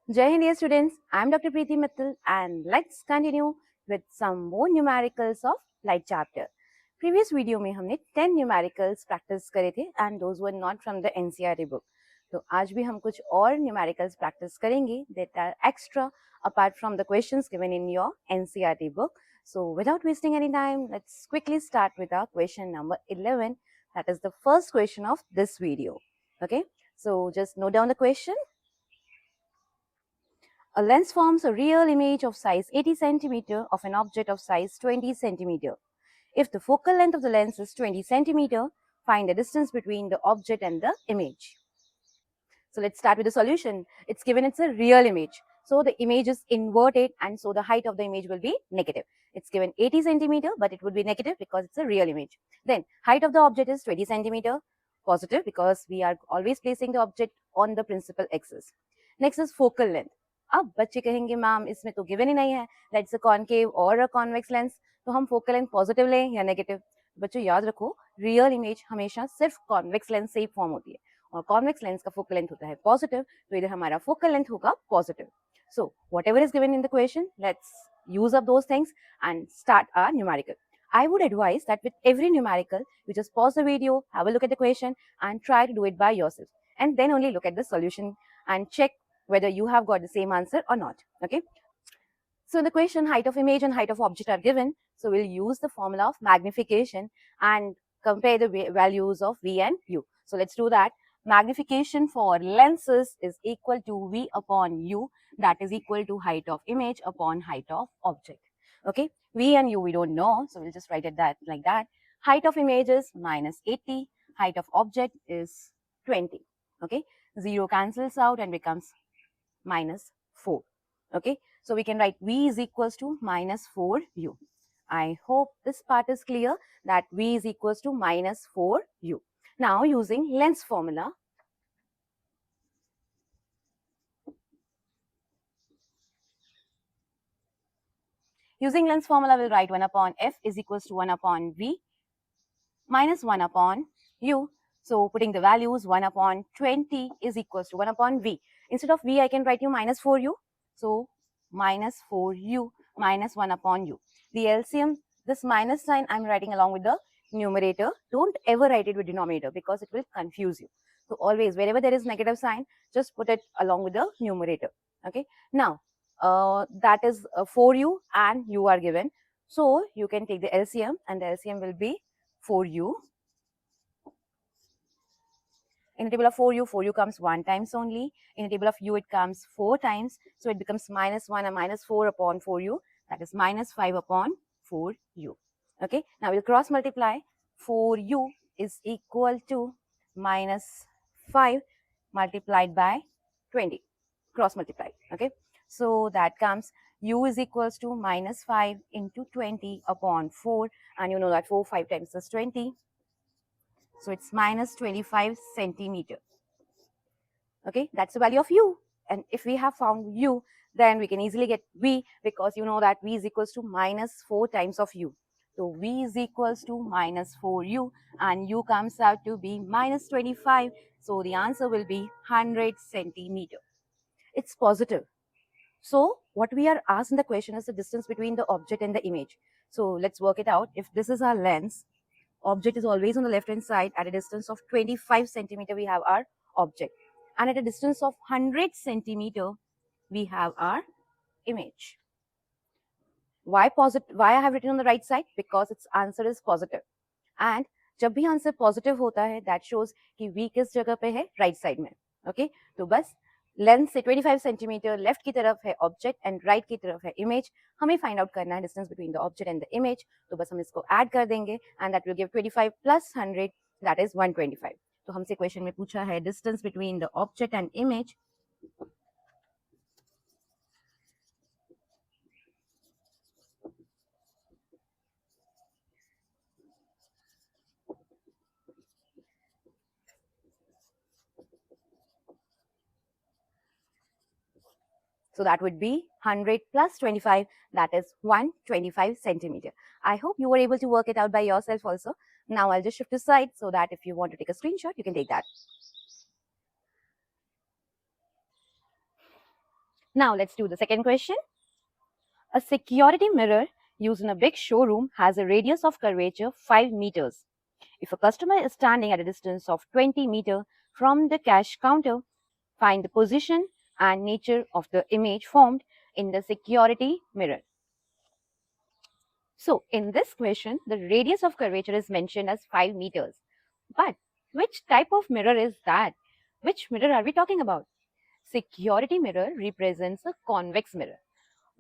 Jai Hind, dear students. I'm Dr. Preeti and let's continue with some more numericals of light chapter. Previous video में हमने 10 numericals practice करे थे and those were not from the NCERT book. तो आज भी हम कुछ और numericals practice करेंगे that are extra apart from the questions given in your NCERT book. So without wasting any time, let's quickly start with our question number 11. That is the first question of this video. Okay, so just note down the question. A lens forms a real image of size 80 centimeter of an object of size 20 centimeter. If the focal length of the lens is 20 centimeter, find the distance between the object and the image. So let's start with the solution. It's given it's a real image. So the image is inverted and so the height of the image will be negative. It's given 80 centimeter but it would be negative because it's a real image. Then height of the object is 20 centimeter, positive because we are always placing the object on the principal axis. Next is focal length. अब बच्चे कहेंगे ma'am इसमें तो given ही नहीं है that's a concave और a convex lens, तो हम फोकल लेंथ पॉजिटिव लें या नेगेटिव? बच्चों याद रखो रियल इमेज हमेशा सिर्फ कॉन्वेक्स लेंस से ही फॉर्म होती है और कॉन्वेक्स लेंस का फोकल लेंथ होता है पॉजिटिव, तो इधर हमारा फोकल लेंथ होगा positive. So whatever is given in the question, let's use up those things and start our numerical. I would advise that with every numerical, you just pause the video, have a look at the question and try to do it by yourself. And then only look at the solution and check whether you have got the same answer or not. Okay. So in the question, height of image and height of object are given. So we'll use the formula of magnification and compare the values of V and U. So let's do that. Magnification for lenses is equal to V upon U, that is equal to height of image upon height of object. Okay, V and U we don't know, so we'll just write it that like that. Height of image is minus 80, height of object is 20. Okay, 0 cancels out and becomes minus 4. Okay, so we can write V is equals to minus 4U. I hope this part is clear that V is equals to minus 4U. Now using lens formula, we'll write 1 upon F is equals to 1 upon V minus 1 upon U. So putting the values 1 upon 20 is equals to 1 upon V. Instead of V, I can write you minus 4U. So minus 4U minus 1 upon U. The LCM, this minus sign I'm writing along with the numerator. Don't ever write it with denominator because it will confuse you. So always wherever there is negative sign, just put it along with the numerator. Okay. Now that is 4U and U are given. So you can take the LCM and the LCM will be 4U. In the table of 4U comes 1 times only. In the table of U, it comes 4 times. So it becomes minus 1 and minus 4 upon 4U. That is minus 5 upon 4U. Okay. Now we'll cross multiply. 4U is equal to minus 5 multiplied by 20. Cross multiply. Okay. So that comes U is equals to minus 5 into 20 upon 4. And you know that 4 5 times is 20. So it's minus 25 centimeter. Okay, that's the value of U. And if we have found U, then we can easily get V because you know that V is equals to minus 4 times of U. So V is equals to minus 4U and U comes out to be minus 25. So the answer will be 100 centimeter. It's positive. So what we are asked in the question is the distance between the object and the image. So let's work it out. If this is our lens, object is always on the left hand side. At a distance of 25 centimeter, we have our object. And at a distance of 100 centimeter, we have our image. Why positive? Why I have written on the right side? Because its answer is positive. And जब भी answer positive होता है, that shows कि V किस जगह पे है, right side में. ओके, तो बस लेंस से 25 सेंटीमीटर लेफ्ट की तरफ है ऑब्जेक्ट एंड राइट की तरफ है इमेज. हमें फाइंड आउट करना है distance between the object and the image. तो बस हम इसको ऐड कर देंगे and that will give 25 plus 100, that is 125. तो हमसे क्वेश्चन में पूछा है distance between the object and image. So that would be 100 plus 25, that is 125 centimeter. I hope you were able to work it out by yourself also. Now I'll just shift to side so that if you want to take a screenshot, you can take that. Now let's do the second question. A security mirror used in a big showroom has a radius of curvature 5 meters. If a customer is standing at a distance of 20 meters from the cash counter, find the position and nature of the image formed in the security mirror. So, in this question, the radius of curvature is mentioned as 5 meters. But which type of mirror is that? Which mirror are we talking about? Security mirror represents a convex mirror.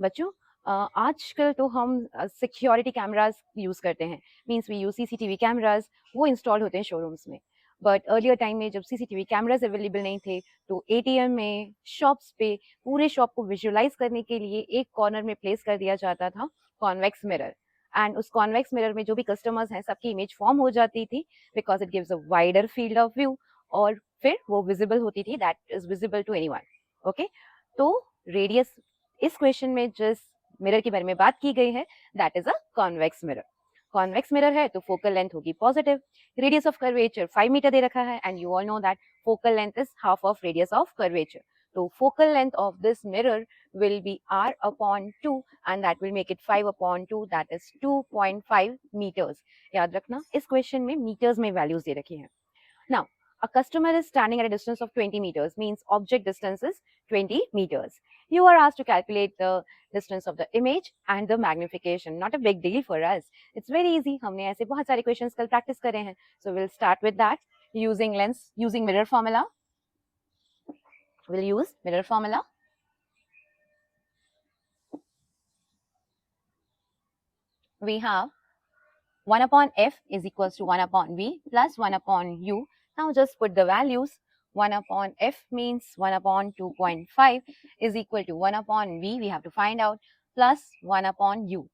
बच्चों आजकल तो हम security cameras use करते हैं, means we use CCTV cameras, वो install होते हैं showrooms में. बट अर्लियर टाइम में जब सीसीटीवी कैमराज अवेलेबल नहीं थे तो एटीएम में, शॉप्स पे, पूरे शॉप को विजुअलाइज करने के लिए एक कॉर्नर में प्लेस कर दिया जाता था कॉन्वेक्स मिरर. एंड उस कॉन्वेक्स मिरर में जो भी कस्टमर्स हैं सबकी इमेज फॉर्म हो जाती थी because it gives a wider field of view, और फिर वो विजिबल होती थी, that is visible to anyone. Okay, तो रेडियस इस क्वेश्चन में जिस मिरर के बारे में बात की गई है that is a convex mirror. Convex mirror है तो फोकल लेंथ होगी positive, radius of curvature 5 metre दे रखा है, and you all know that focal length is half of radius of curvature. तो focal length of this mirror will be r upon 2 and that will make it 5 upon 2, that is 2.5 meters. याद रखना इस question में metres में values दे रखी हैं. Now, a customer is standing at a distance of 20 meters, means object distance is 20 meters. You are asked to calculate the distance of the image and the magnification. Not a big deal for us. It's very easy. हमने ऐसे बहुत सारे questions कल practice करे हैं. So we'll start with that using lens, using mirror formula. We'll use mirror formula. We have 1 upon f is equals to 1 upon v plus 1 upon u. Now just put the values. 1 upon f means 1 upon 2.5 is equal to 1 upon v, we have to find out, plus 1 upon u.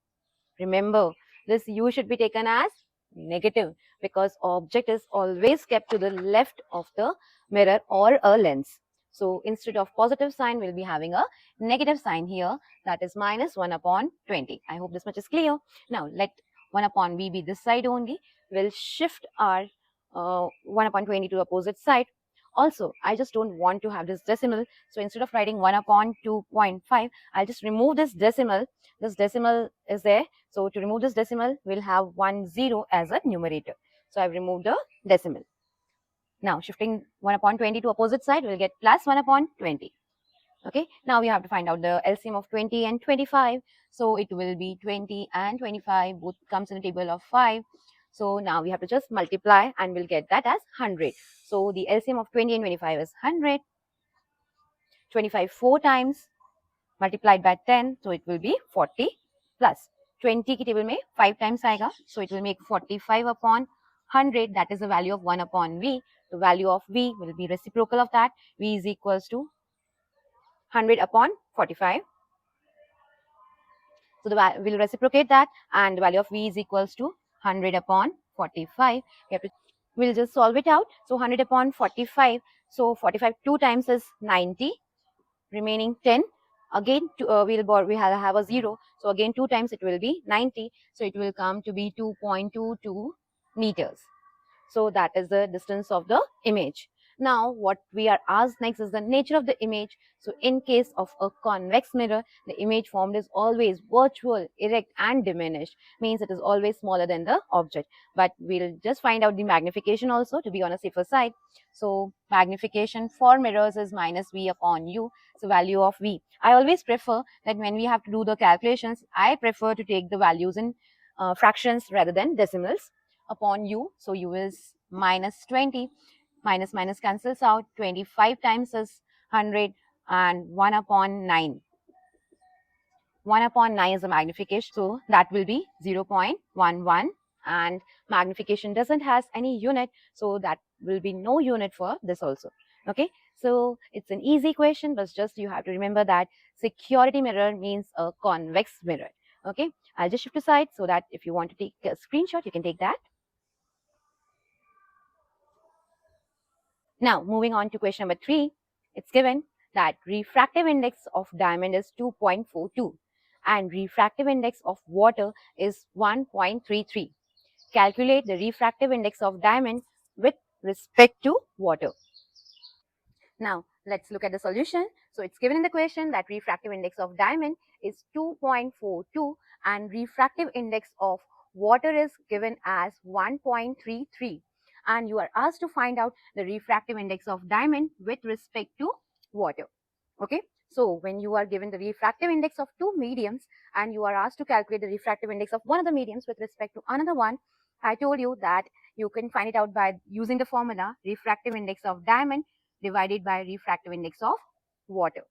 Remember, this u should be taken as negative because object is always kept to the left of the mirror or a lens. So instead of positive sign, we'll be having a negative sign here, that is minus 1 upon 20. I hope this much is clear. Now let 1 upon v be this side only. We'll shift our 1 upon 20 to opposite side. Also, I just don't want to have this decimal. So instead of writing 1 upon 2.5, I'll just remove this decimal. This decimal is there. So to remove this decimal, we'll have 1 0 as a numerator. So I've removed the decimal. Now shifting 1 upon 20 to opposite side, we'll get plus 1 upon 20. Okay, now we have to find out the LCM of 20 and 25. So it will be 20 and 25, both comes in a table of 5. So now we have to just multiply and we'll get that as 100. So the LCM of 20 and 25 is 100. 25 4 times multiplied by 10, so it will be 40 plus 20 की table में 5 times आएगा, so it will make 45 upon 100, that is the value of 1 upon v. The value of v will be reciprocal of that. V is equals to 100 upon 45. So we'll reciprocate that, and the value of v is equals to 100 upon 45. We'll just solve it out. So 100 upon 45. So 45 2 times is 90. Remaining 10. Again, we'll have a 0. So again 2 times it will be 90. So it will come to be 2.22 meters. So that is the distance of the image. Now what we are asked next is the nature of the image. So in case of a convex mirror, the image formed is always virtual, erect and diminished. Means it is always smaller than the object. But we'll just find out the magnification also to be on a safer side. So magnification for mirrors is minus v upon u. So value of v. I always prefer that when we have to do the calculations, I prefer to take the values in fractions rather than decimals upon u. So u is minus 20. Minus minus cancels out. 25 times is 100 and 1 upon 9. 1 upon 9 is the magnification. So that will be 0.11, and magnification doesn't has any unit. So that will be no unit for this also. Okay. So it's an easy question, but just you have to remember that security mirror means a convex mirror. Okay. I'll just shift aside so that if you want to take a screenshot, you can take that. Now, moving on to question number 3, it's given that refractive index of diamond is 2.42 and refractive index of water is 1.33. Calculate the refractive index of diamond with respect to water. Now, let's look at the solution. So it's given in the question that refractive index of diamond is 2.42 and refractive index of water is given as 1.33, and you are asked to find out the refractive index of diamond with respect to water. Okay, so when you are given the refractive index of two mediums and you are asked to calculate the refractive index of one of the mediums with respect to another one, I told you that you can find it out by using the formula refractive index of diamond divided by refractive index of water.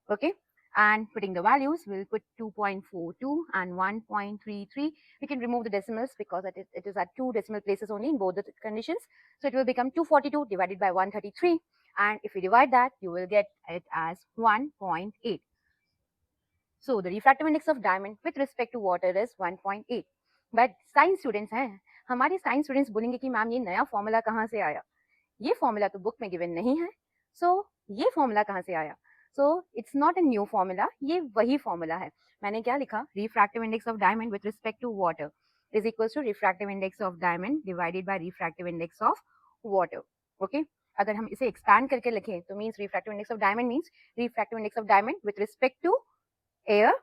Okay, and putting the values, we'll put 2.42 and 1.33. We can remove the decimals because it is at two decimal places only in both the conditions. So it will become 242 divided by 133, and if you divide that, you will get it as 1.8. So the refractive index of diamond with respect to water is 1.8. But science students हैं, हमारे science students बोलेंगे कि ma'am ये नया formula कहाँ से आया? ये फॉर्मूला तो बुक में गिवन नहीं है, सो ये फॉर्मूला कहाँ से आया? So it's not a new formula, ये वही फॉर्मूला है. मैंने क्या लिखा? Refractive index of diamond with respect to water is equals to refractive index of diamond divided by refractive index of water. Okay, अगर हम इसे एक्सपैंड करके लिखें तो means refractive index of diamond means refractive index of diamond with respect to air,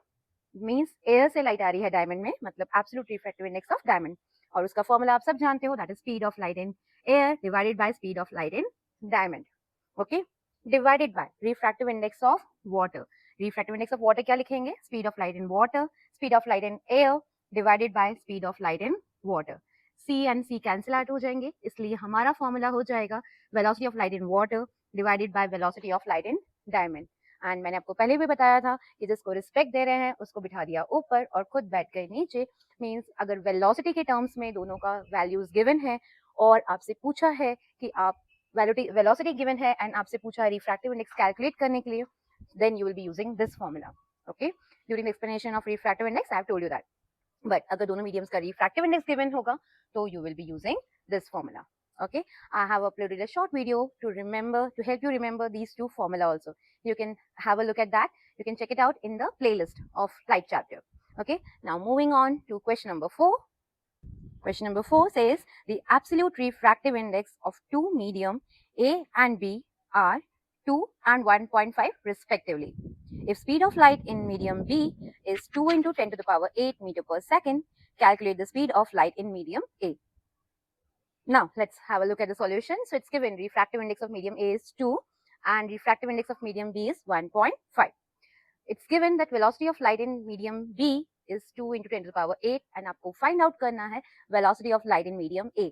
means air से light आ रही है डायमंड में, मतलब absolute refractive index of diamond. और उसका फॉर्मूला आप सब जानते हो, that is speed of light in air divided by speed of light in diamond. Okay, divided by refractive index of water. Refractive index of water क्या लिखेंगे? Speed of light in water, speed of light in air divided by speed of light in water. C and C cancel out हो जाएंगे, इसलिए हमारा formula हो जाएगा velocity of light in water divided by velocity of light in diamond. And मैंने आपको पहले भी बताया था कि जिसको रिस्पेक्ट दे रहे हैं उसको बिठा दिया ऊपर और खुद बैठ गए नीचे. मींस अगर वेलोसिटी के टर्म्स में दोनों का वैल्यूज गिवन है और आपसे पूछा है कि आप वेलोसिटी गिवन है एंड आपसे पूछा है रिफ्रैक्टिव इंडेक्स कैलकुलेट करने के लिए, then you will be using this formula. Okay, during the explanation of refractive index I have told you that. But अगर दोनों मीडियम्स का रिफ्रैक्टिव इंडेक्स गिवन होगा तो you will be using this formula. Okay, I have uploaded a short video to help you remember these two formula also. You can have a look at that. You can check it out in the playlist of light chapter. Okay, now moving on to question number 4. Question number 4 says the absolute refractive index of two medium A and B are 2 and 1.5 respectively. If speed of light in medium B is 2 into 10 to the power 8 meter per second, calculate the speed of light in medium A. Now let's have a look at the solution. So it's given refractive index of medium A is 2 and refractive index of medium B is 1.5. It's given that velocity of light in medium B is 2 into 10 to the power 8 and आपको find out करना है velocity of light in medium A.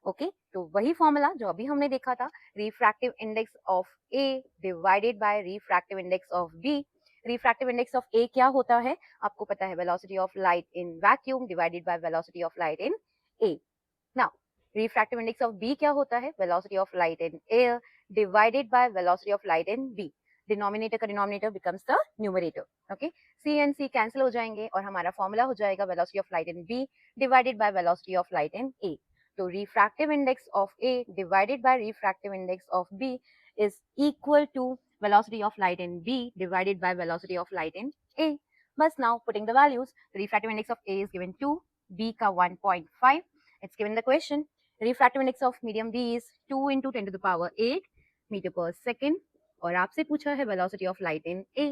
Okay, तो वही formula जो अभी हमने देखा था, refractive index of A divided by refractive index of B. refractive index of A क्या होता है? आपको पता है, velocity of light in vacuum divided by velocity of light in A. Now refractive index of B क्या होता है? velocity of light in air divided by velocity of light in B. Denominator का denominator becomes the numerator. Okay, C and C cancel हो जाएंगे और हमारा formula हो जाएगा velocity of light in B divided by velocity of light in A. तो refractive index of A divided by refractive index of B is equal to velocity of light in B divided by velocity of light in A. बस now putting the values, the refractive index of A is given 2, B का 1.5. It's given the question. Refractive index of medium B is 2 into 10 to the power 8 meter per second. और आपसे पूछा है velocity of light in A.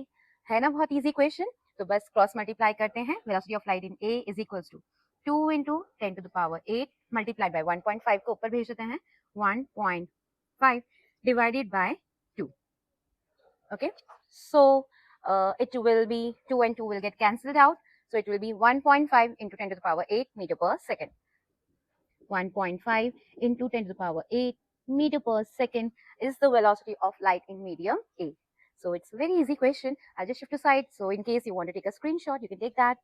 है ना बहुत easy question? तो बस क्रॉस मल्टीप्लाई करते हैं. velocity of light in A is equals to 2 into 10 to the power 8 multiplied by 1.5 को ऊपर भेज देते हैं, 1.5 divided by 2. Okay, so it will be 2 and 2 will get cancelled out. So it will be 1.5 into 10 to the power 8 meter per second. 1.5 into 10 to the power 8 meter per second is the velocity of light in medium A. So it's a very easy question. I'll just shift aside. So in case you want to take a screenshot, you can take that.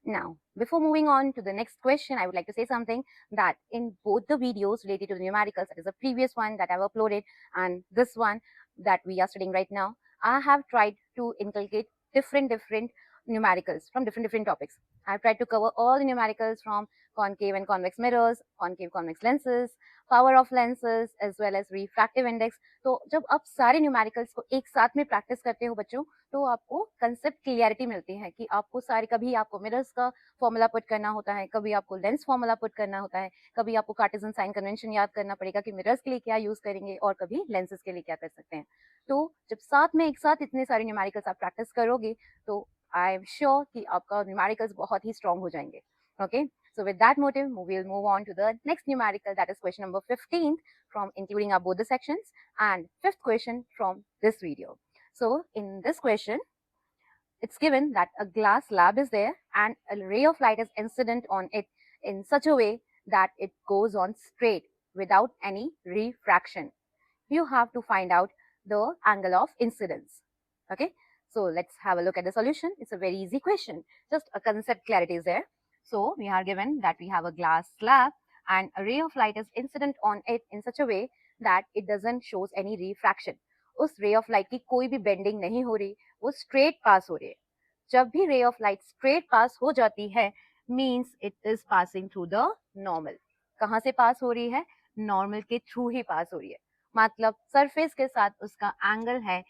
Now, before moving on to the next question, I would like to say something that in both the videos related to the numericals, that is the previous one that I've uploaded and this one that we are studying right now, I have tried to inculcate different numericals from different topics. I've tried to cover all the numericals from concave and convex mirrors, concave convex lenses, power of lenses, as well as refractive index. तो जब आप सारे numericals को एक साथ में practice करते हो बच्चों, तो आपको कंसेप्ट क्लियरिटी मिलती है कि आपको सारे, कभी आपको मिरर्स का फॉर्मूला पुट करना होता है, कभी आपको लेंस फॉर्मूला पुट करना होता है, कभी आपको कार्टेशियन साइन कन्वेंशन याद करना पड़ेगा कि मिरर्स के लिए क्या यूज करेंगे और कभी लेंसेज के लिए क्या कर सकते हैं. तो जब साथ में एक साथ इतने सारे न्यूमेरिकल्स आप प्रैक्टिस करोगे तो आई एम श्योर कि आपका न्यूमेरिकल्स बहुत ही स्ट्रांग हो जाएंगे. Okay, so with that motive, we will move on to the next numerical, that is question number 15 from including our both the sections, and fifth question from this video. So in this question, it's given that a glass slab is there and a ray of light is incident on it in such a way that it goes on straight without any refraction. You have to find out the angle of incidence. Okay, so let's have a look at the solution. It's a very easy question, just a concept clarity is there. So we are given that we have a glass slab and a ray of light is incident on it in such a way that it doesn't shows any refraction. उस ray of light की कोई भी bending नहीं हो रही, वो straight pass हो रही है. जब भी ray of light straight pass हो जाती है, means it is passing through the normal. कहाँ से pass हो रही है? Normal के through ही pass हो रही है. मतलब सरफेस के साथ उसका एंगल है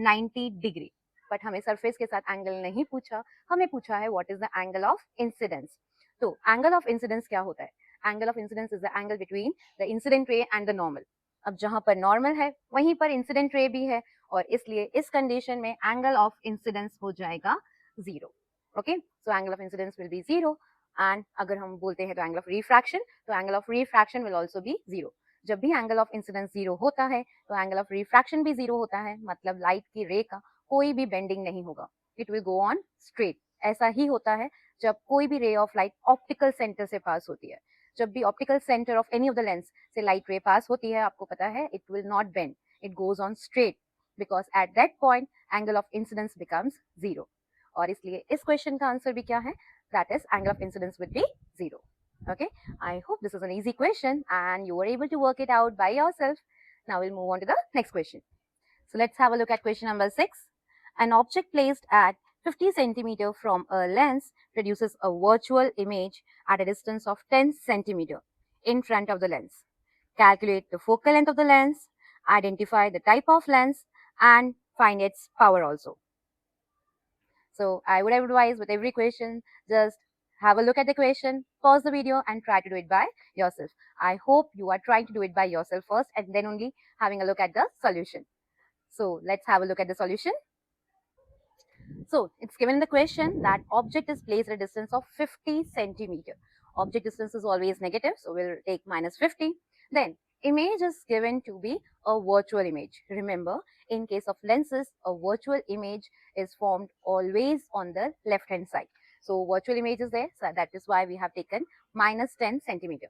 90 डिग्री. बट हमें सरफेस के साथ एंगल नहीं पूछा, हमें पूछा है what is the angle of incidence. तो एंगल ऑफ इंसिडेंस क्या होता है? Angle of incidence is the angle between the incident ray and the normal. अब जहां पर नॉर्मल है वहीं पर इंसिडेंट रे भी है, और इसलिए इस कंडीशन में एंगल ऑफ इंसिडेंस हो जाएगा 0. Okay, so angle of incidence will be 0. And अगर हम बोलते हैं तो एंगल ऑफ रिफ्रैक्शन, तो angle of refraction will also be 0. जब भी एंगल ऑफ इंसिडेंस 0 होता है तो एंगल ऑफ रिफ्रैक्शन भी 0 होता है, मतलब लाइट की रे का कोई भी बेंडिंग नहीं होगा, it will go on straight. ऐसा ही होता है जब कोई भी ray of light optical centre से पास होती है. जब भी optical centre of any of the lens से लाइट रे पास होती है, आपको पता है it will not bend, it goes on straight, because at that point angle of incidence becomes 0. और इसलिए इस क्वेश्चन का आंसर भी क्या है? That is angle of incidence will be 0. Okay, I hope this is an easy question and you were able to work it out by yourself. Now we'll move on to the next question. So let's have a look at question number 6. An object placed at 50 centimeter from a lens produces a virtual image at a distance of 10 centimeter in front of the lens. Calculate the focal length of the lens, identify the type of lens, and find its power also. So I would advise with every question, just have a look at the question, pause the video and try to do it by yourself. I hope you are trying to do it by yourself first and then only having a look at the solution. So let's have a look at the solution. So it's given the question that object is placed at a distance of 50 centimeter. Object distance is always negative, so we'll take minus 50. Then image is given to be a virtual image. Remember, in case of lenses, a virtual image is formed always on the left hand side. So virtual image is there, so that is why we have taken minus 10 centimeter.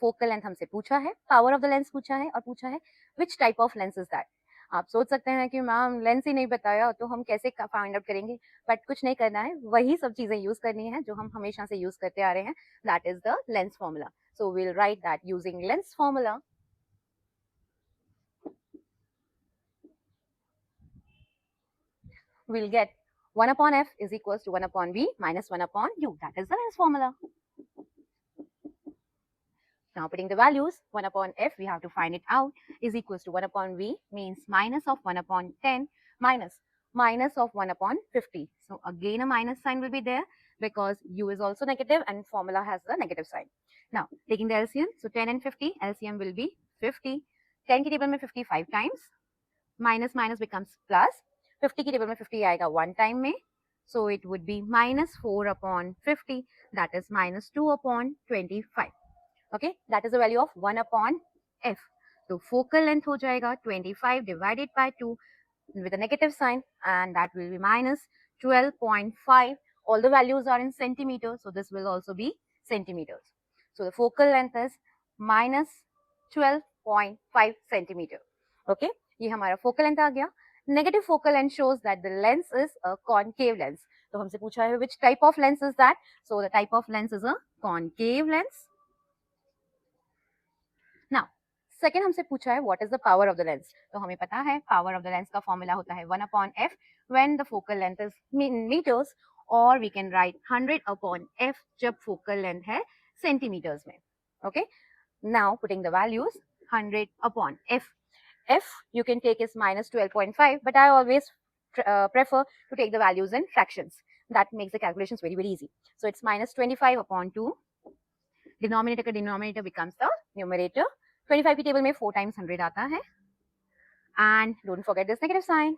Focal length हमसे पूछा है, power of the lens पूछा है, और पूछा है which type of lens is that. आप सोच सकते हैं कि मैम लेंस ही नहीं बताया तो हम कैसे फाइंड आउट करेंगे, बट कुछ नहीं करना है, वही सब चीजें यूज करनी है जो हम हमेशा से यूज करते आ रहे हैं, that is the lens formula. So we will write that using lens formula. We'll get 1 upon f is equals to 1 upon v minus 1 upon u. That is the lens formula. Now putting the values, 1 upon f, we have to find it out, is equals to 1 upon v, means minus of 1 upon 10 minus of 1 upon 50. So again a minus sign will be there because u is also negative and formula has the negative sign. Now taking the LCM, so 10 and 50, LCM will be 50. 10 की table में 50 5 times, minus minus becomes plus. 50 की table में 50 आएगा 1 time में, so it would be minus 4 upon 50, that is minus 2 upon 25. Okay, that is the value of 1 upon f. So focal length हो जाएगा 25 divided by 2 with a negative sign, and that will be minus 12.5. All the values are in centimeters, so this will also be centimeters. So the focal length is minus 12.5 centimeter. Okay, ये हमारा focal length आ गया. Negative focal length shows that the lens is a concave lens. तो हमसे पूछा है which type of lens is that? So the type of lens is a concave lens. Now second हमसे पूछा है what is the power of the lens. तो हमें पता है पावर ऑफ द लेंस का फॉर्मूला होता है 1 upon f when the focal length is in meters और we can write 100 upon f जब फोकल लेंथ है सेंटीमीटर्स में. Okay, now putting the values 100 upon f you can take is minus 12.5, but I always prefer to take the values in fractions. That makes the calculations very easy. So it's minus 25 upon 2. Denominator का denominator becomes the numerator. 25 की table में 4 times 100 आता है. And don't forget this negative sign.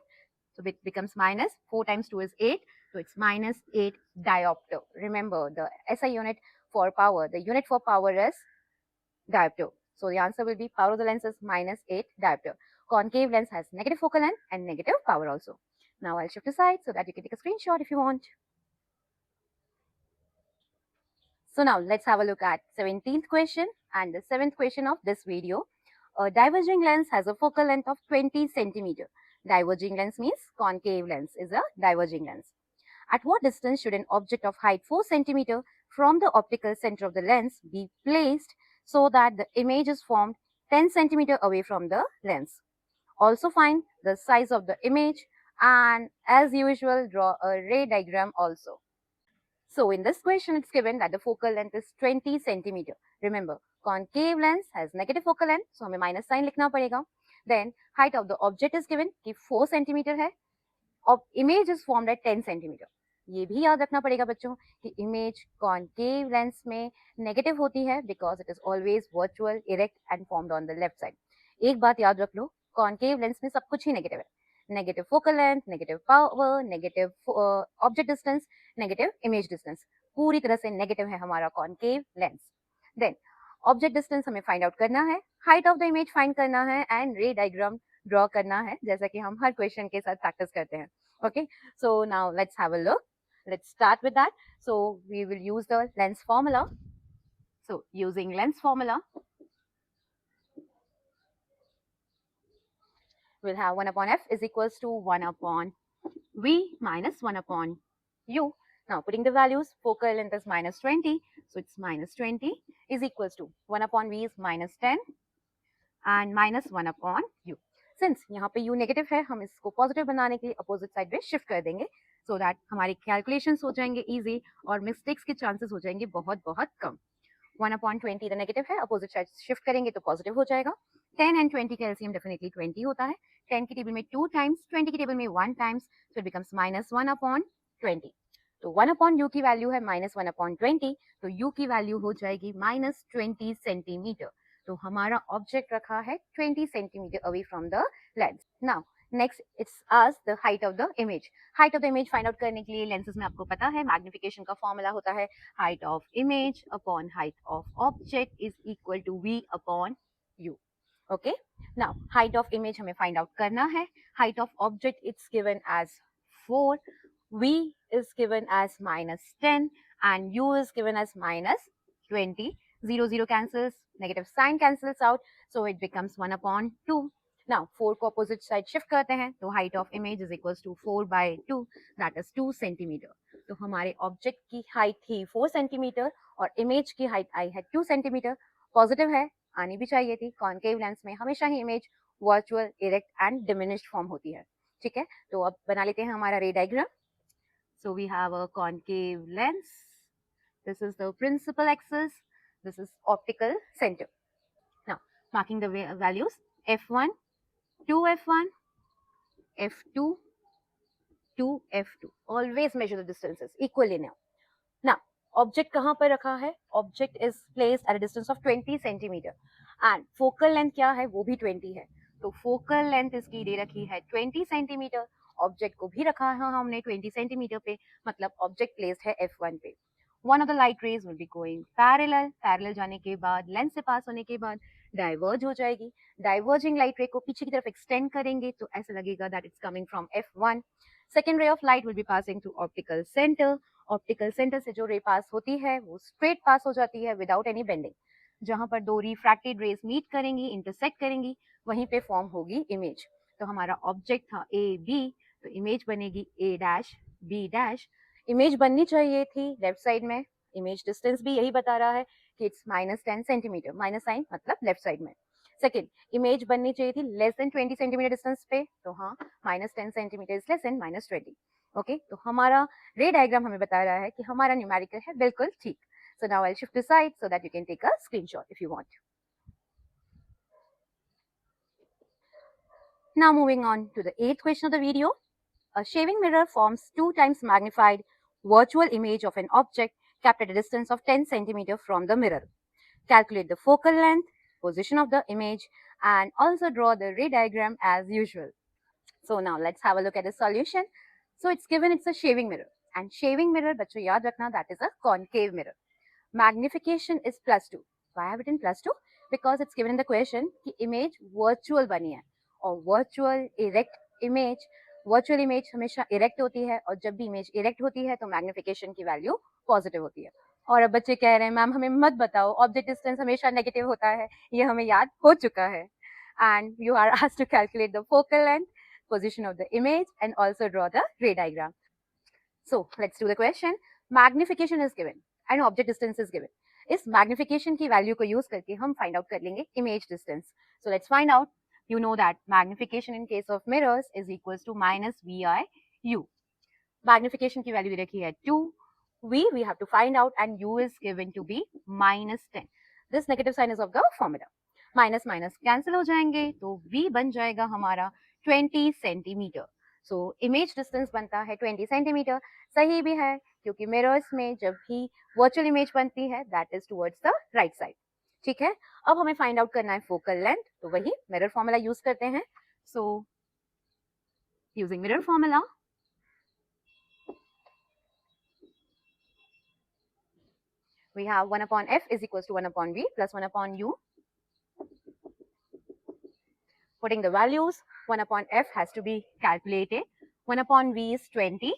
So it becomes minus 4 times 2 is 8. So it's minus 8 diopter. Remember the SI unit for power. The unit for power is diopter. So the answer will be power of the lens is minus 8 diopter. Concave lens has negative focal length and negative power also. Now I'll shift aside so that you can take a screenshot if you want. So now let's have a look at 17th question and the 7th question of this video. A diverging lens has a focal length of 20 centimeter. Diverging lens means concave lens is a diverging lens. At what distance should an object of height 4 centimeter from the optical center of the lens be placed so that the image is formed 10 centimeter away from the lens? Also find the size of the image and as usual draw a ray diagram also. So in this question it's given that the focal length is 20 centimeter. Remember concave lens has negative focal length, so हमें minus sign लिखना पड़ेगा. Then height of the object is given कि 4 centimeter है. और image is formed at 10 centimeter. ये भी याद रखना पड़ेगा बच्चों कि इमेज कॉन्केव लेंस में नेगेटिव होती है because it is always virtual, erect and formed on the left side. एक बात याद रख लो, कॉन्केव लेंस में सब कुछ ही नेगेटिव है. Negative focal length, negative power, negative object distance, negative image distance, पूरी तरह से नेगेटिव है हमारा concave lens. Then object distance हमें फाइंड आउट करना है, height of the image find करना है एंड रे डायग्राम ड्रॉ करना है, जैसा कि हम हर क्वेश्चन के साथ प्रैक्टिस करते हैं. Okay, so now let's have a look. Let's start with that. So we will use the lens formula. So using lens formula, we'll have 1 upon f is equals to 1 upon v minus 1 upon u. Now putting the values, focal length is minus 20, so it's minus 20 is equals to 1 upon v is minus 10 and minus 1 upon u. Since यहाँ पे u negative है, हम इसको positive बनाने के लिए opposite side में shift कर देंगे सो दैट हमारी कैलकुलेशंस हो जाएंगे इजी और मिस्टेक्स के चांसेस हो जाएंगे बहुत बहुत कम. 1/20 द नेगेटिव है, अपोजिट साइड शिफ्ट करेंगे तो पॉजिटिव हो जाएगा. 10 एंड 20 का एलसीएम डेफिनेटली 20 होता है. 10 की टेबल में 2 टाइम्स, 20 की टेबल में 1 times, so it becomes minus 1/20. तो 1 अपॉन यू की वैल्यू है माइनस 1/20, तो यू की वैल्यू हो जाएगी माइनस 20 सेंटीमीटर. तो हमारा ऑब्जेक्ट रखा है 20 centimetre away from the lens. Now next it's ask the height of the image. Height of the image find out करने के लिए लेंसेज में आपको पता है मैग्निफिकेशन का फॉर्मूला होता है height of image upon height of object is equal to v upon u. Okay, now height of image हमें फाइंड आउट करना है. Height of object it's given as 4, v is given as minus 10 and u is given as minus 20. 0 0 cancels, negative sign cancels out, so it becomes 1/2. Now 4 को opposite side shift करते हैं तो height of image is equals to 4/2, that is 2 centimeter. तो हमारे object की height थी 4 centimetre और image की हाइट आई है 2 सेंटीमीटर. पॉजिटिव है, आनी भी चाहिए थी. कॉन्केव लेंस में हमेशा ही image virtual, erect and diminished form होती है. ठीक है, तो अब बना लेते हैं हमारा रे diagram. So we have a concave lens. This is the principal axis. This is optical center. Now marking the values f1, 2f1, f2, 2f2. Always measure the distances equally now. Now object कहाँ पर रखा है? Object is placed at a distance of 20 centimeter and focal length क्या है? वो भी 20 है. तो focal length इसकी दे रखी है 20 centimeter. ऑब्जेक्ट को भी रखा है हमने 20 सेंटीमीटर पे, मतलब ऑब्जेक्ट प्लेस्ड है f1 पे. One of the light rays will be going parallel जाने के बाद लेंस से पास होने के बाद डाइवर्ज हो जाएगी. डाइवर्जिंग लाइट रे को पीछे की तरफ एक्सटेंड करेंगे तो ऐसा लगेगा that it's coming from f1. Second ray of light will be passing through optical centre. Optical centre से जो रे पास होती है वो स्ट्रेट पास हो जाती है विदाउट एनी बेंडिंग. जहां पर दो रिफ्रैक्टेड रेज मीट करेंगी, इंटरसेक्ट करेंगी, वहीं पे फॉर्म होगी इमेज. तो हमारा ऑब्जेक्ट था ए बी, तो इमेज बनेगी a dash b dash. Image बननी चाहिए थी लेफ्ट साइड में. इमेज डिस्टेंस भी यही बता रहा है कि it's minus 10 centimeter. Minus sign मतलब लेफ्ट साइड में. सेकेंड, इमेज बननी चाहिए थी लेस देन 20 सेंटीमीटर डिस्टेंस पे, तो हाँ minus 10 centimetre is less than minus 20. Okay तो हमारा रे डायग्राम हमें बता रहा है कि हमारा न्यूमेरिकल है बिल्कुल ठीक. So now I'll shift to side so that you can take a screenshot if you want. Now moving on to the 8th question of the video. A shaving mirror forms 2 times magnified virtual image of an object kept at a distance of 10 centimeter from the mirror. Calculate the focal length, position of the image, and also draw the ray diagram as usual. So now let's have a look at the solution. So it's given it's a shaving mirror, and shaving mirror बच्चों याद रखना that is a concave mirror. Magnification is +2. Why I have written +2? Because it's given in the question कि image virtual बनी है और virtual image हमेशा erect होती है और जब भी image erect होती है तो magnification की value positive होती है. और अब बच्चे कह रहे हैं मैम हमें मत बताओ ऑब्जेक्ट डिस्टेंस हमेशा नेगेटिव होता है, ये हमें याद हो चुका है. And you are asked to calculate the focal length, position of the image, and also draw the ray diagram. So let's do the question. Magnification is given and object distance is given. इस magnification की value को use करके हम find out कर लेंगे image distance. So let's find out. You know that magnification in case of mirrors is equals to minus VIU. Magnification की value दे रखी है 2. We have to find out and U is given to be minus 10. This negative sign is of the formula. Minus minus cancel हो जाएंगे तो V बन जाएगा हमारा 20 centimetre. So image distance बनता है 20 सेंटीमीटर. सही भी है क्योंकि मिरर्स में जब भी वर्चुअल इमेज बनती है that is towards the right side. ठीक है, अब हमें फाइंड आउट करना है फोकल लेंथ, तो वही मिरर फॉर्मूला यूज करते हैं. So using mirror formula we have 1 upon f is equals to 1 upon v plus 1 upon u. Putting the values, 1 upon f has to be calculated. 1 upon v is 20.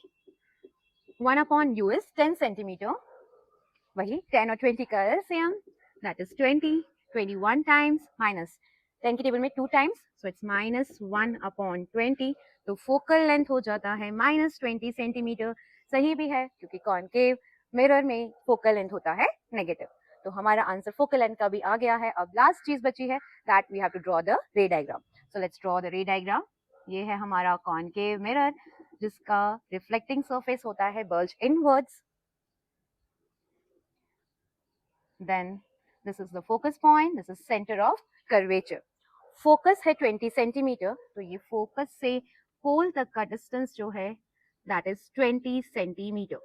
1 upon u is 10 centimeter. वही 10 और 20 का LCM, that is 20. 21 times minus 10 की table में 2 times, so it's minus 1 upon 20. तो focal length हो जाता है minus 20 centimetre. सही भी है क्योंकि कॉनकेव मिरर में फोकल लेंथ होता है नेगेटिव. तो हमारा आंसर फोकल लेंथ का भी आ गया है. अब लास्ट चीज बची है that we have to draw the ray diagram. So let's draw the ray diagram. ये है हमारा कॉनकेव मिरर जिसका रिफ्लेक्टिंग सरफेस होता है bulge inwards. Then this is the focus point, this is center of curvature. Focus है 20 centimetre, तो ये focus से पोल तक का डिस्टेंस जो है that is 20 सेंटीमीटर.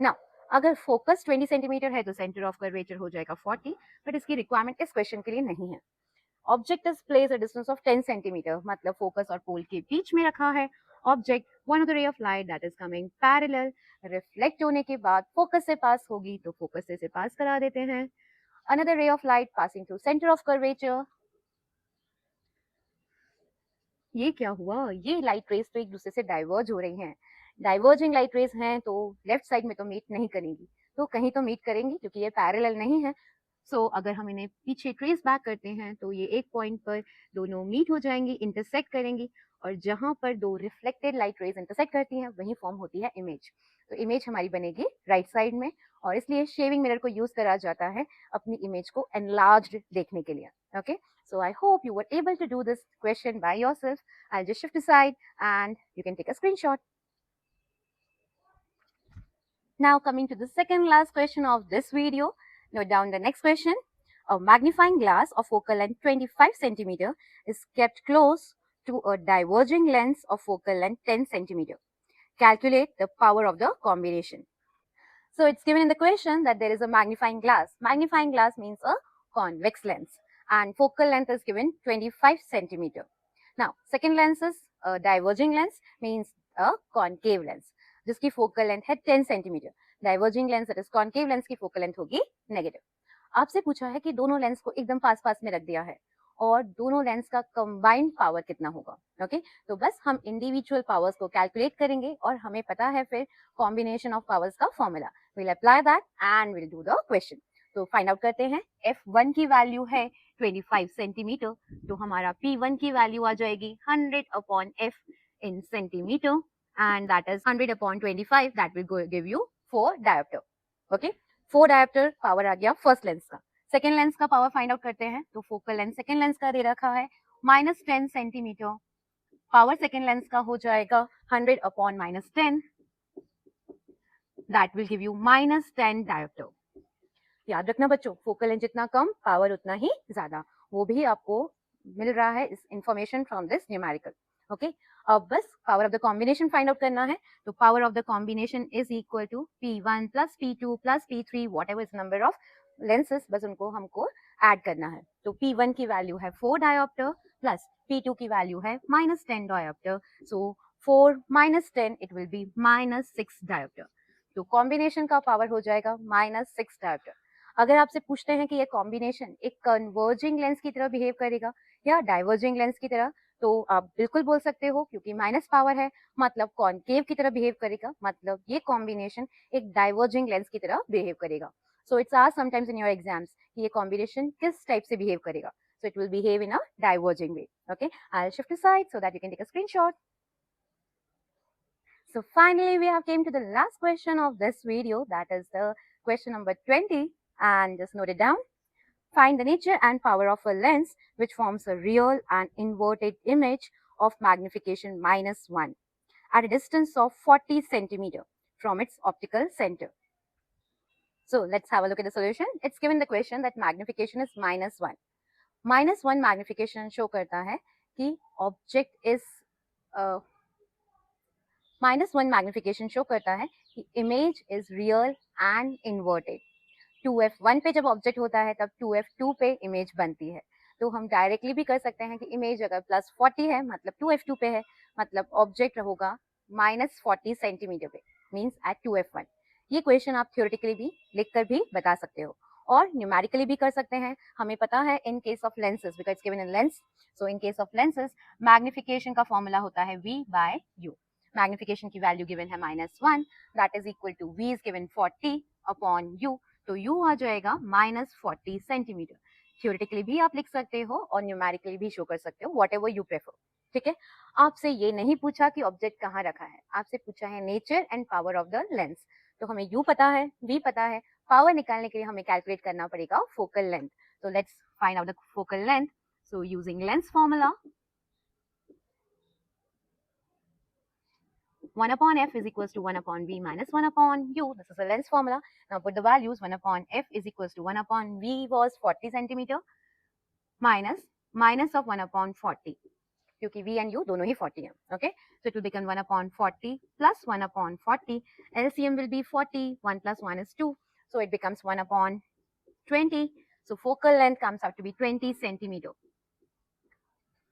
Now अगर फोकस 20 सेंटीमीटर है तो सेंटर ऑफ कर्वेचर हो जाएगा 40, बट इसकी रिक्वायरमेंट इस क्वेश्चन के लिए नहीं है. Object is placed a distance of 10 centimetre, मतलब फोकस और पोल के बीच में रखा है object. One of the ray of light that is coming parallel, reflect होने के बाद फोकस से पास होगी तो फोकस से पास करा देते हैं. Another ray of light passing through centre of curvature. ये क्या हुआ, ये लाइट रेस तो एक दूसरे से डाइवर्ज हो रही हैं. डाइवर्जिंग लाइट रेस हैं तो लेफ्ट साइड में तो मीट नहीं करेंगी, तो कहीं तो मीट करेंगी क्योंकि ये पैरेलल नहीं है. सो अगर हम इन्हें पीछे ट्रेस बैक करते हैं तो ये एक पॉइंट पर दोनों मीट हो जाएंगी, इंटरसेक्ट करेंगी, और जहां पर दो रिफ्लेक्टेड लाइट रेज इंटरसेक्ट करती हैं वहीं फॉर्म होती है इमेज. तो इमेज हमारी बनेगी राइट साइड में, और इसलिए शेविंग मिरर को यूज करा जाता है अपनी इमेज को एनलार्ज्ड देखने के लिए. Okay, so I hope you were able to do this question by yourself. I'll just shift aside and you can take a screenshot. Now coming to the second last question of this video. Note down the next question. A magnifying glass of focal length 25 centimeter is kept close to a diverging lens of focal length 10 centimeter. Calculate the power of the combination. So it's given in the question that there is a magnifying glass. Magnifying glass means a convex lens, and focal length is given 25 centimeter. Now second lens is a diverging lens, means a concave lens, जिसकी focal length है 10 centimetre. Diverging lens that is concave lens की focal length होगी negative. आपसे पूछा है कि दोनों lens को एकदम पास पास में रख दिया है और दोनों लेंस का कंबाइंड पावर कितना होगा. ओके, तो बस हम इंडिविजुअल पावर्स को कैलकुलेट करेंगे और हमें पता है फिर कॉम्बिनेशन ऑफ पावर्स का formula. Will apply that and will do the question. तो फाइंड आउट करते हैं. F1 की वैल्यू है 25 सेंटीमीटर, तो हमारा P1 की वैल्यू आ जाएगी 100 upon F in centimeter, and that is 100 upon 25. That will give you 4 diopter. Okay, 4 diopter power आ गया फर्स्ट लेंस का. सेकेंड लेंस का पावर फाइंड आउट करते हैं. तो फोकल लेंथ सेकेंड लेंस का दे रखा है -10 सेंटीमीटर, पावर सेकेंड लेंस का हो जाएगा 100 upon -10, that will give you -10 dioptre. याद रखना बच्चों, फोकल लेंथ जितना कम पावर उतना ही ज्यादा, वो भी आपको मिल रहा है इस information from this numerical. Okay, अब बस power of the combination find out करना है। तो power of the combination is equal to P1 plus P2 plus P3 whatever is number of lenses, बस उनको हमको ऐड करना है। तो P1 की वैल्यू है 4 डायोप्टर प्लस P2 की वैल्यू है -10 dioptre, so 4 -10 it will be -6 dioptre. तो कॉम्बिनेशन का पावर हो जाएगा -6 डायोप्टर। अगर आपसे पूछते हैं कि ये कॉम्बिनेशन एक कन्वर्जिंग लेंस की तरह बिहेव करेगा या डाइवर्जिंग लेंस की तरह, तो आप बिल्कुल बोल सकते हो, क्योंकि माइनस पावर है मतलब कॉनकेव की तरह बिहेव करेगा, मतलब ये कॉम्बिनेशन एक डाइवर्जिंग लेंस की तरह बिहेव करेगा। So it's asked sometimes in your exams कि ये कॉम्बिनेशन किस टाइप से बिहेव करेगा। So it will behave in a diverging way. Okay, I will shift aside so that you can take a screenshot. So finally we have came to the last question of this video, that is the question number 20, and just note it down. Find the nature and power of a lens which forms a real and inverted image of magnification -1 at a distance of 40 centimeter from its optical center. So let's have a look at the solution. It's given the question that magnification is -1. -1 magnification show करता है कि object is -1 magnification show करता है कि image is real and inverted. 2f1 पे जब object होता है तब 2f2 पे इमेज बनती है। तो हम डायरेक्टली भी कर सकते हैं कि इमेज अगर +40 है मतलब 2f2 पे है, मतलब ऑब्जेक्ट होगा -40 सेंटीमीटर पे, मींस एट 2f1। ये क्वेश्चन आप थ्योरेटिकली भी लिखकर भी बता सकते हो और न्यूमेरिकली भी कर सकते हैं। हमें पता है in case of lenses, because given in lens, so in case of lenses magnification का फॉर्मूला होता है V/U। मैग्निफिकेशन की वैल्यू गिवन है -1, that is equal to V is given 40 upon U, तो U आ जाएगा -40 सेंटीमीटर। थ्योरेटिकली भी आप लिख सकते हो और न्यूमेरिकली भी शो कर सकते हो, वॉट एवर यू प्रेफर। ठीक है, आपसे ये नहीं पूछा कि ऑब्जेक्ट कहाँ रखा है, आपसे पूछा है nature and power of the lens. तो हमें U पता है, V पता है, पावर निकालने के लिए हमें कैलकुलेट करना पड़ेगा फोकल लेंथ। तो let's find out the focal length. So using lens formula, 1 upon f is equals to 1 upon v minus 1 upon u. This is the length formula. Now put the values. 1 upon f is equals to 1 upon v was 40 centimeter minus of 1 upon 40, क्योंकि v and u दोनों ही 40 हैं. Okay, so it will become 1 upon 40 plus 1 upon 40. LCM will be 40. 1 plus 1 is 2, so it becomes 1 upon 20. So focal length comes out to be 20 centimeter.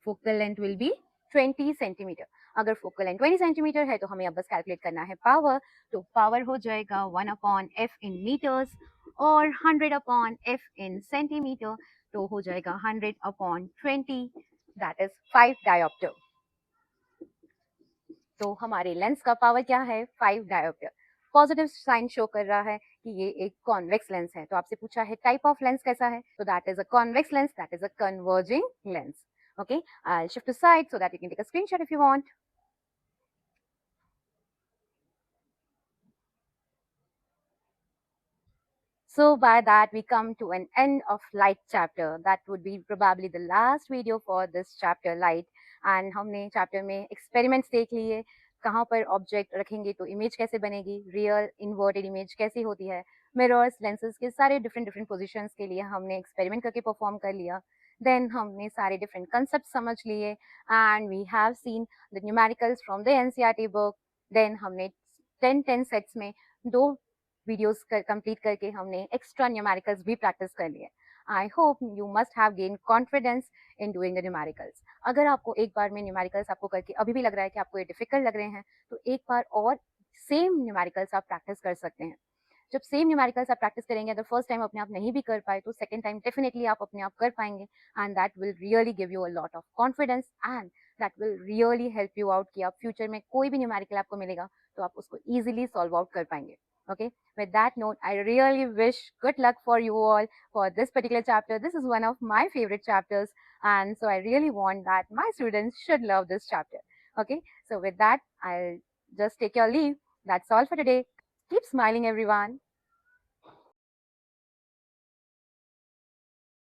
Focal length will be 20 centimetre. अगर focal length 20 centimetre है तो हमें अब बस calculate करना है power. तो power हो जाएगा 1 अपॉन एफ इन मीटर्स और 100 अपॉन एफ इन सेंटीमीटर, तो हो जाएगा 100 अपॉन 20, दैट इज 5 डायोप्टर। तो हमारे लेंस का पावर क्या है? 5 डायोप्टर। पॉजिटिव साइन शो कर रहा है कि ये एक कॉन्वेक्स लेंस है। तो आपसे पूछा है टाइप ऑफ लेंस कैसा है, तो that is a convex lens, that is a converging lens. Okay, I'll shift aside so that you can take a screenshot if you want. So by that we come to an end of light chapter. That would be probably the last video for this chapter light. And हमने chapter में experiments देख लिए, कहाँ पर object रखेंगे तो image कैसे बनेगी, रियल इन्वर्टेड इमेज कैसी होती है, मिरर्स लेंसेज के सारे डिफरेंट पोजीशंस के लिए हमने एक्सपेरिमेंट करके परफॉर्म कर लिया। देन हमने सारे डिफरेंट कंसेप्ट समझ लिए and we have seen the numericals from the NCERT book. Then हमने 10 सेट्स में 2 वीडियोस कंप्लीट करके हमने एक्स्ट्रा न्यूमेरिकल्स भी प्रैक्टिस कर लिए। I hope you must have gain confidence in doing the numericals. अगर आपको एक बार में न्यूमेरिकल्स आपको करके अभी भी लग रहा है कि आपको ये डिफिकल्ट लग रहे हैं, तो एक बार और सेम न्यूमेरिकल्स आप प्रैक्टिस कर सकते हैं। जब सेम न्यूमेरिकल्स आप प्रैक्टिस करेंगे, अगर फर्स्ट टाइम अपने आप नहीं भी कर पाए तो सेकंड टाइम डेफिनेटली आप अपने आप कर पाएंगे and that will really give you a lot of confidence and that will really help you out कि आप फ्यूचर में कोई भी न्यूमेरिकल आपको मिलेगा तो आप उसको ईजिली सॉल्व आउट कर पाएंगे। Okay, with that note, I really wish good luck for you all for this particular chapter. This is one of my favorite chapters, and so I really want that my students should love this chapter. Okay, so with that, I'll just take your leave. That's all for today. Keep smiling, everyone.